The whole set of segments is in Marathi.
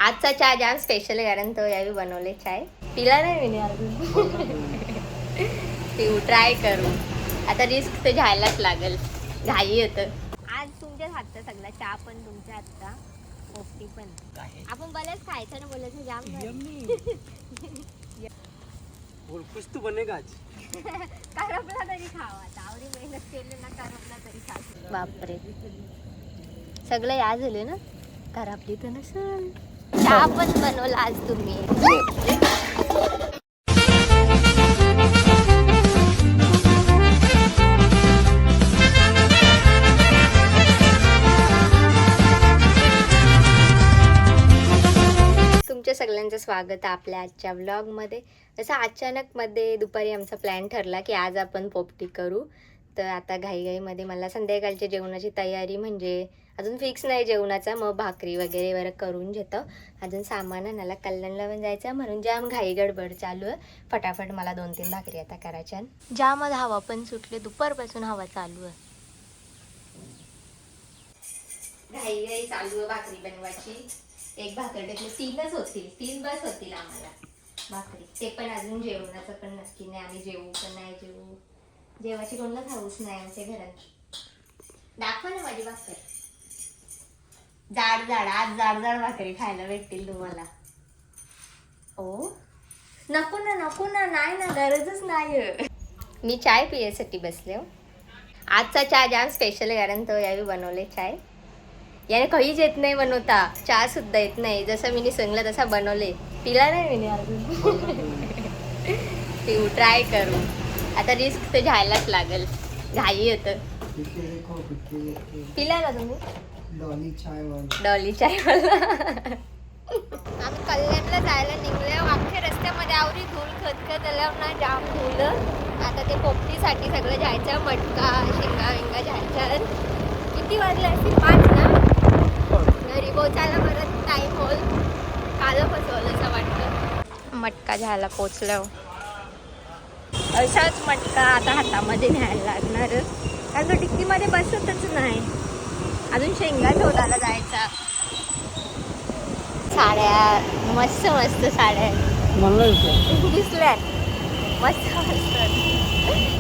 आजचा चहा जाम स्पेशल आहे कारण तो यावी बनवले चाय पिला नाही मी अजून. पिऊ ट्राय करू आता रिस्क तर घ्यायलाच लागेल घाई येतं. आज तुमच्याच हातचा सगळा चहा पण तुमच्या हातचा पोपटी पण आपण बरेच खायचं ना बोलायचं जाम कुछ तो बनेगा आज. करपला तरी खावा आवडी मेहनत केली ना करपला तरी खा. बापरे सगळं या झाले ना करपली तर नसेल. चहा पण बनवला आज तुम्ही. तुमच्या सगळ्यांचं स्वागत आहे आपल्या आजच्या व्लॉगमध्ये. असं अचानकमध्ये दुपारी आमचा प्लॅन ठरला की आज आपण पोपटी करू. तर आता घाईघाईमध्ये मला संध्याकाळच्या जेवणाची तयारी म्हणजे अजून फिक्स नाही जेवणाचा, मग भाकरी वगैरे करून घेतो. अजून सामान आणायला कल्याणला पण जायचं म्हणून जाम घाई गडबड चालू आहे. फटाफट मला 2-3 भाकरी आता करायच्या. जामच हवा पण सुटले दुपारपासून हवा चालू आहे. घाई चालू आहे भाकरी बनवायची. एक भाकर टाकली 3च होतील 3 बस होतील आम्हाला भाकरी. ते पण अजून जेवणाचं पण नक्की नाही आम्ही जेवू पण नाही जेवू. जेवायची कोणालाच हाऊस नाही आमच्या घरात. दाखवा ना माझी भाकर जाड आज जाड भाकरी खायला भेटतील तुम्हाला. ओ नको ना नाही ना गरजच नाही. मी चाय पिण्यासाठी बसले. आजचा चहा जाम स्पेशल आहे कारण तो यावी बनवले चाय. याने काहीच येत नाही बनवता, चहा सुद्धा येत नाही. जसं मी सांगलं तसा बनवले पिला नाही मी अजून. पिऊ ट्राय करू आता रिस्क तर घ्यायलाच लागेल घाई येतं. पिला ना तुम्ही डॉली चाय वाला. आम्ही कल्याणला जायला निघले. अख्ख्या रस्त्यामध्ये आवरी धूल खतखत आल्यावर ना जाम धूल. आता ते पोपटीसाठी सगळं जायचं. मटका शेंगा जायचं. किती वाजले असतील 5 ना. घरी पोचायला परत टाईम होईल. कालं फसवलं असं वाटतं. मटका घ्यायला पोचलो. असाच मटका आता हातामध्ये न्यायला लागणार कारण तो टिक्कीमध्ये बसतच नाही. अजून शेंगा शोधायला जायचा. साड्या मस्त साड्या दिसल्या मस्त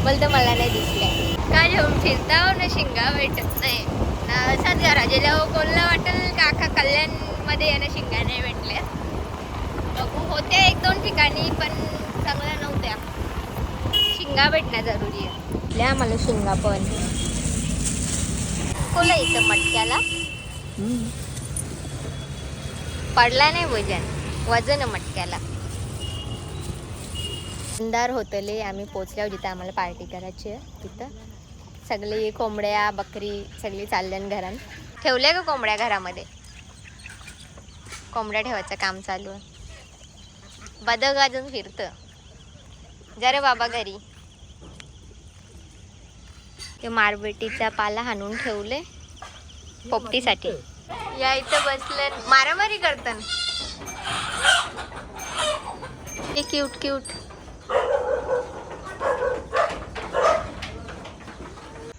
बोलतं मला नाही दिसल्या. का घेऊन फिरता हो ना शेंगा भेटत नाही ना. असाच घरा गेल्यावर कोणाला वाटेल काका कल्याणमध्ये यानं शेंगा नाही भेटल्या. बघू होते 1-2 ठिकाणी पण चांगल्या नव्हत्या. शेंगा भेटणं जरुरी आहे. लिहा मला शेंगा पण कोला इथं मटक्याला पडला नाही वजन मटक्याला. अंधार होतले आम्ही पोचल्यावर जिथं आम्हाला पार्टी करायची आहे तिथं सगळी कोंबड्या बकरी सगळी चालल्यान घरात. ठेवल्या का कोंबड्या घरामध्ये? कोंबड्या ठेवायचं काम चालू आहे. बदक अजून फिरतं. जरे बाबा घरी ते मारबेटीचा पाला हाणून ठेवले पोपटीसाठी. या इथं बसले मारामारी करतात. हे क्यूट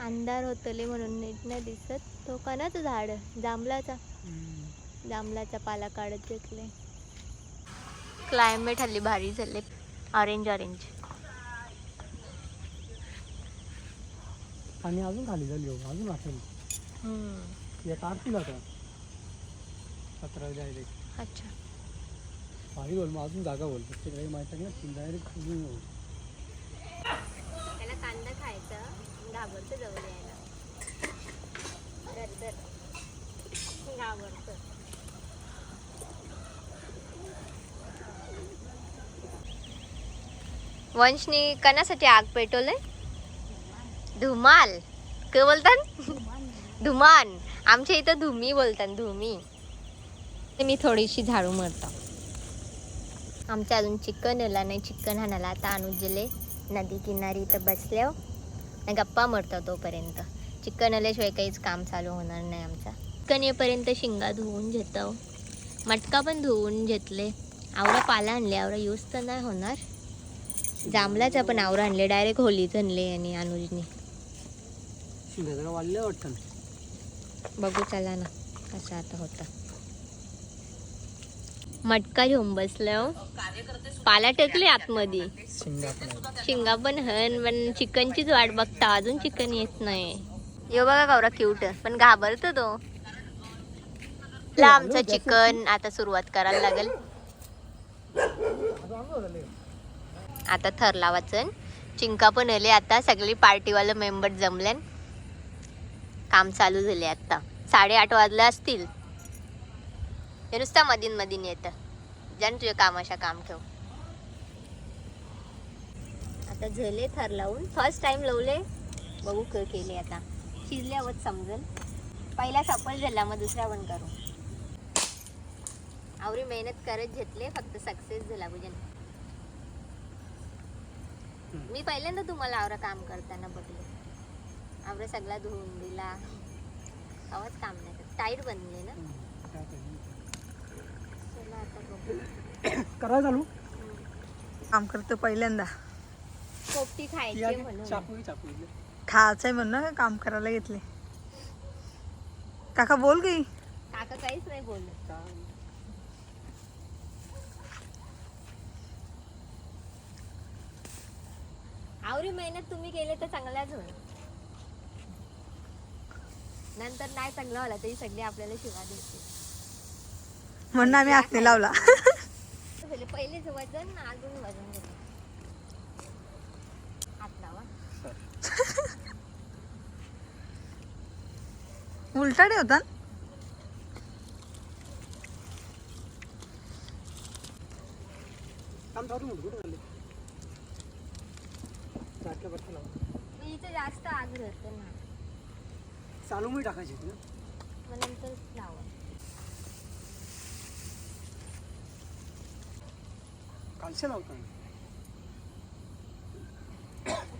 अंधार होतले म्हणून नीट नाही दिसत. तो कोणाचं झाड जांभळाचा पाला काढत घेतले. क्लायमेट हल्ली भारी झाले. ऑरेंज आणि अजून खाली झाली अजून असेल. या तारतील आता 17 जायला. अच्छा भारी बोल मग अजून जागा बोलतो ते काही माहिती नाही. डायरेक्ट त्याला कांदा खायचा घाबरतं जवळ यायला. घाबरतं. वंशनी कणासाठी आग पेटवलंय? धुमाल काय बोलतात? धुमान. आमच्या इथं धुमी बोलतात. धुमी. मी थोडीशी झाडू मारतो. आमच्या अजून चिकन आला नाही. चिकन आणायला आता आणून दिले. नदी किनारी इथं बसल्यावर गप्पा मारतो तोपर्यंत. चिकन आल्याशिवाय काहीच काम चालू होणार नाही आमचा. चिकन येईपर्यंत शेंगा धुवून घेतो. मटका पण धुवून घेतले. आवरा पाला आणले. आवरा यूज तर नाही होणार. जांभळाचा पण आवरा आणले. डायरेक्ट होलीच आणले आणि अनुजने. बघू चला ना कसं आता होतं. मटका घेऊन बसलो. पाला टेकले आतमध्ये. शिंगा पण पण चिकनचीच वाट बघता, अजून चिकन येत नाही. यो बघा गौरा क्यूट पण घाबरतो तो. आमचं चिकन आता सुरुवात करायला लागेल. आता थर लावायचं. चिंका पण आले आता, सगळी पार्टीवाले मेंबर जमले. काम चालू झाले आता. 8:30 वाजले असतील. हे नुसता मधीन मधीन येतं. ज्यान तुझ्या कामाशा काम ठेव. आता झाले थर लावून. फर्स्ट टाइम लावले, बघू काय केले. आता शिजल्यावर समजेल. पहिला सफल झाला, मग दुसरा पण करू. आवरी मेहनत करत घेतले, फक्त सक्सेस झाला बुजन. मी पहिल्यांदा तुम्हाला आवरा काम करताना बघले. आवरा सगळा धुवून दिला. आवाज काम नाही करत. टाईट बनले ना. चला आता बघू. करा चालू. काम करतो पहिल्यांदा. पोपटी खायची म्हणून. खायचंय म्हणून काम करायला घेतले. काका बोल गई. काका काहीच नाही बोलत. आवरी मेहनत तुम्ही केले तर चांगलाच होईल. नंतर नाही चांगला होला तरी सगळे आपल्याला शिवा देते. म्हणून आम्ही हात नाही लावला. पहिलेच वजन अजून वजन घेतलं. हात लावा. उलटाडे होता. इथे जास्त आग राहते ना. चालू मी टाकायची ना, मग नंतर लावा. कालच्या लावता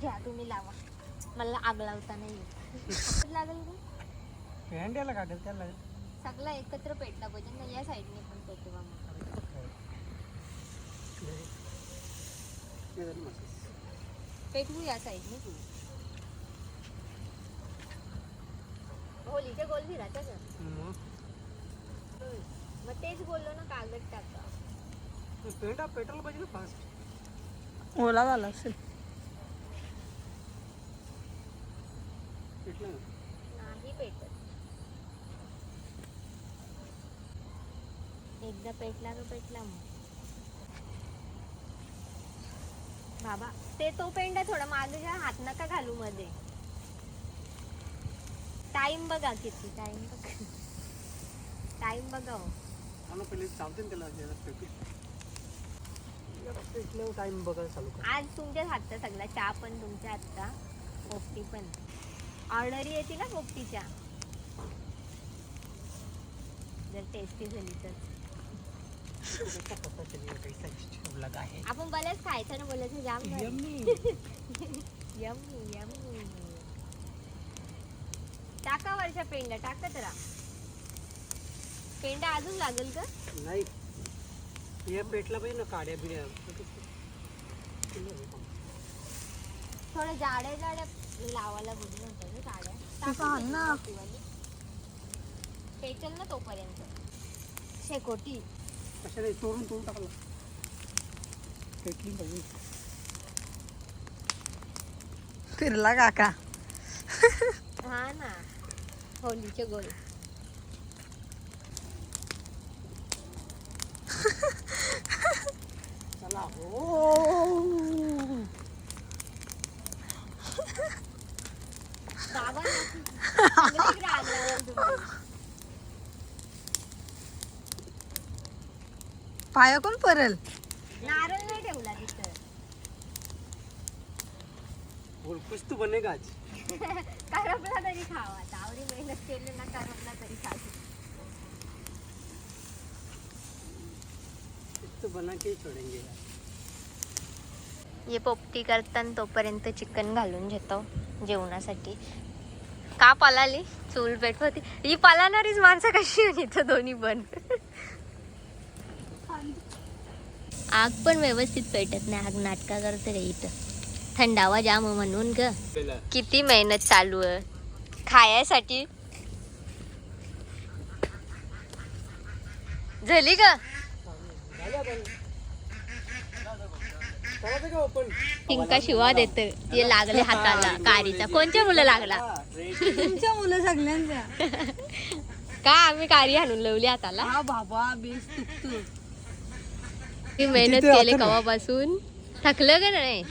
घ्या तुम्ही लावा. मला आग लावता नाही येत. लागेल का? पेंड्याला काढेल त्याला. सगळं एकत्र पेटला पाहिजे ना. या साईडने पण पेटवा. पेटवू या साईडने. होलीचे गोल फिरायचं का? मग तेच बोललो ना, कागद टाका. पेंडा पेटायला पाहिजे ना फास्ट. ओला झाला असेल. पेटला नाही पेटत. एकदा पेटला तर पेटला. मग बाबा ते तो पेंडा थोडा मागे घ्या. हात नका घालू मध्ये. टाइम बघा किती. टाइम बघा. टाइम बघा. पहिले चालते ना त्याला पेटल्यावर टाइम बघायला चालू कर. आज तुमच्याच हातचा सगळा. चहा पण तुमच्या हातचा, पोपटी पण. ऑर्डर येते ना पोपटीच्या. जर टेस्टी झाली तर आपण बरेच खायचं ना. बोलायचं जाम यम्मी यम्मी. टाका वरच्या पेंडा. टाकत राहा. पेंडा अजून लागेल का? नाही, हे पेटला पाहिजे ना. काड्या बिड्या थोडं जाड्या जाड्या लावायला बोलू नका काड्या. पेचल ना तोपर्यंत. शेकोटी कशाला तोडून तोडून टाकला. पेटली पाहिजे. फिरला काका. हा ना. होलीचे गोल. चला बाबा सगळीकडे आग लावाल तुम्ही. पाया कोण परल. नारळ नाही ठेवला तिथं. बोल कुछ तो बनेगा आज. करपला तरी खावा. आवडी मेहनत केली ना, करपला तरी खा. तो बना के ही छोड़ेंगे यार. हे पोपटी करताना तोपर्यंत चिकन घालून घेतो जेवणासाठी. का पालाली चूल पेटवती. ही पालाणारीच माणसं कशी इथं दोन्ही पण. आग पण व्यवस्थित पेटत नाही. आग नाटका करते रे इथं. थंडावा जाम म्हणून ग. किती मेहनत चालू आहे खायासाठी. झाली का? चिंका शिवा देते ते लागले हाताला कारीचा. कोणच्या मुलं लागला? तुमच्या मुलं सगळ्यांच्या. का आम्ही कारी आणून लावली हाताला? हा बाबा बेस तुकतो. ती मेहनत तिथे केली आता ना. कवापासून. थकलं का नाही?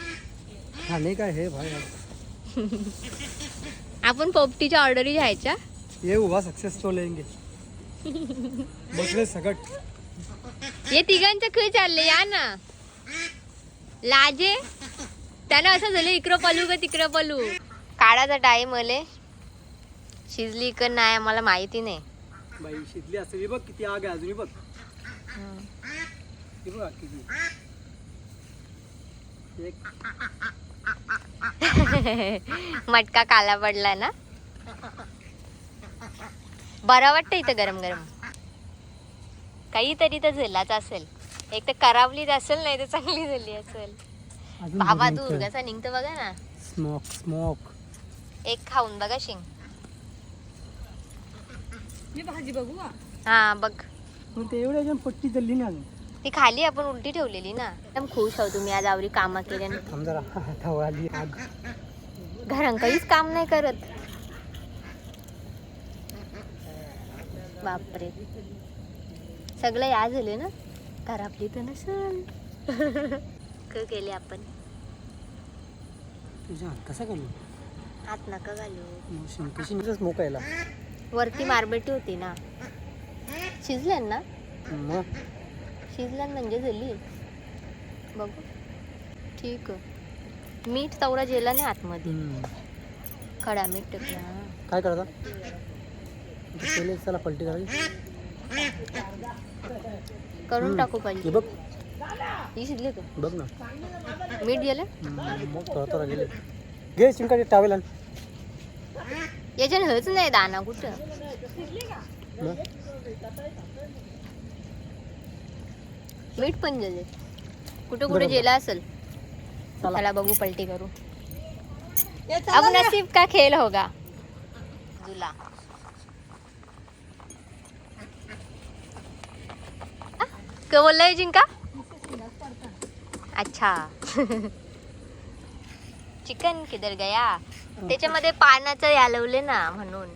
खाणे काय हे भाई आपण पोपटीच्या ऑर्डरी घ्यायच्या. ये हुआ सक्सेस तो लेंगे बसले सकट. हे तिघांचं खय चाललंय या ना. लाजे त्यानं असं झालं इकडं पलू का तिकडं पलू. काढाचा टाइम आले शिजली का नाही आम्हाला माहिती नाही. बाई शिजली असेल बघ किती आग आहे अजूनही बघ. हे बघ किती एक मटका काला पडला ना. बरं वाटतं इथं गरम गरम. काहीतरी तर झेलाच असेल. एक तर करावलीच असेल नाही तर चांगली झाली असेल. अजून बाबा भरून दूर कसा निघतो बघा ना. Smoke smoke. एक खाऊन बघा शिंग. मी भाजी बघू का? हा बघ पण ते एवढ्या जण पट्टी चालली ना अजून. ती खाली आपण उलटी ठेवलेली ना. एकदम खुश आहो तुम्ही आज आवरी कामा केल्याने. थांब जरा हातावर आली आग. घरात काहीच काम नाही करत. बापरे सगळं या झाले ना. घरातली तर नसल क केले आपण. तुझ्या हात कसा घालू? हात नका घालू. कशी स्मोक यायला वरती मारबेटी होती ना. शिजल्यान ना. मग शिजल्यान म्हणजे झाली. बघू ठीक आहे. मीठ तवरा जेला नाही आतमध्ये. खडा मीठ टाकला. काय करता पहिले चला पलटी करायची. करून टाकू पाहिजे. हे बघ ही शिजले का? बघ ना. मीठ गेलं. मग थोडा गेले घे चिंकाचे टावेल आण. याच्यात हच नाही दाना कुठं. मग मीठ पण गेले कुठं कुठे गेला असेल. चला बघू पलटी करू. अब नसीब का खेल होगा. तुला क्या बोल रहे जिंका. अच्छा चिकन किधर गया. त्याच्यामध्ये पानाचं यालवले ना म्हणून.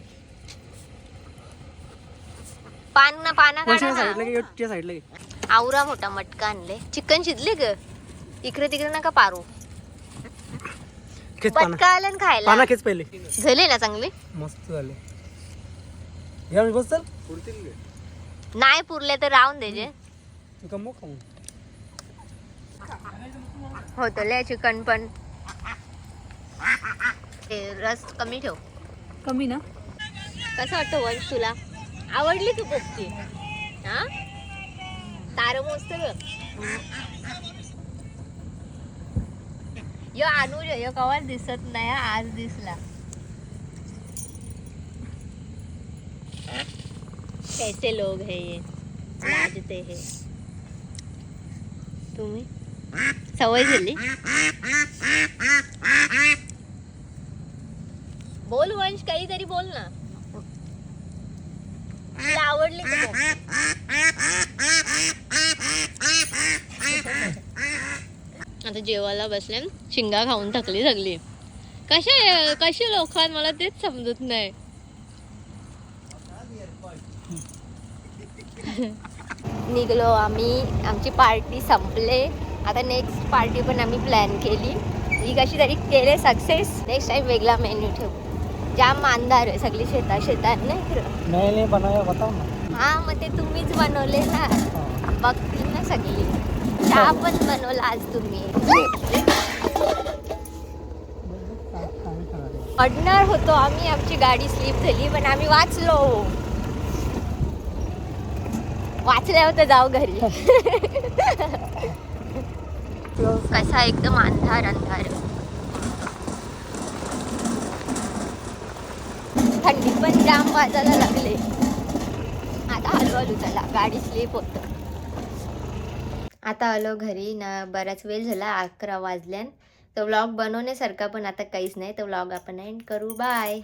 पान ना पाना काढा ना. साईडला आवरा मोठा मटका आणले. चिकन शिजले ग. इकडे तिकडे नका पारू. मटका आलं ना खायला. पाना खेच पहिले. झाले ना चांगले. मस्त झाले. या मी बस चल. नाही पुरले तर राहून द्यायचे. तू कम खाऊ होतं लय चिकन पण. ते रस कमी ठेव. कमी ना. कसं वाटतं वंश तुला. आवडली तू पोपटी. हा तार मस्त ग. यो अनुज यो कवाच दिसत नाही आज दिसला. कैसे लोग है ये लाजते है. तुम्ही सवय झाली. बोल वंश काहीतरी बोल ना. तुला आवडली का पोपटी? आता जेवायला बसले. शिंगा खाऊन थकली सगळी. कसे लोक मला तेच समजत नाही. निघलो आम्ही. आमची पार्टी संपले. आता नेक्स्ट पार्टी पण आम्ही प्लॅन केली. ही कशी तरी केले सक्सेस. नेक्स्ट टाइम वेगळा मेन्यू ठेवू. जाम अंधार आहे सगळी शेतात नाही. नाही बनाया बताओ ना. हा मग ते तुम्हीच बनवले ना. बघतील ना सगळी. चहा पण बनवला आज तुम्ही. पडणार होतो आम्ही. आमची गाडी स्लिप झाली पण आम्ही वाचलो. वाचल्यावर तर जाऊ घरी. कसा एकदम अंधार अंधार. थंडी पण जाम वाजायला लागले. आता हळूहळू चला गाडी स्लिप होत. आता आलो घरी ना. बराच वेळ झाला 11 वाजल्यान. तो व्लॉग बनवण्यासारखा पण आता काहीच नाही. तो व्लॉग आपण एंड करू. बाय.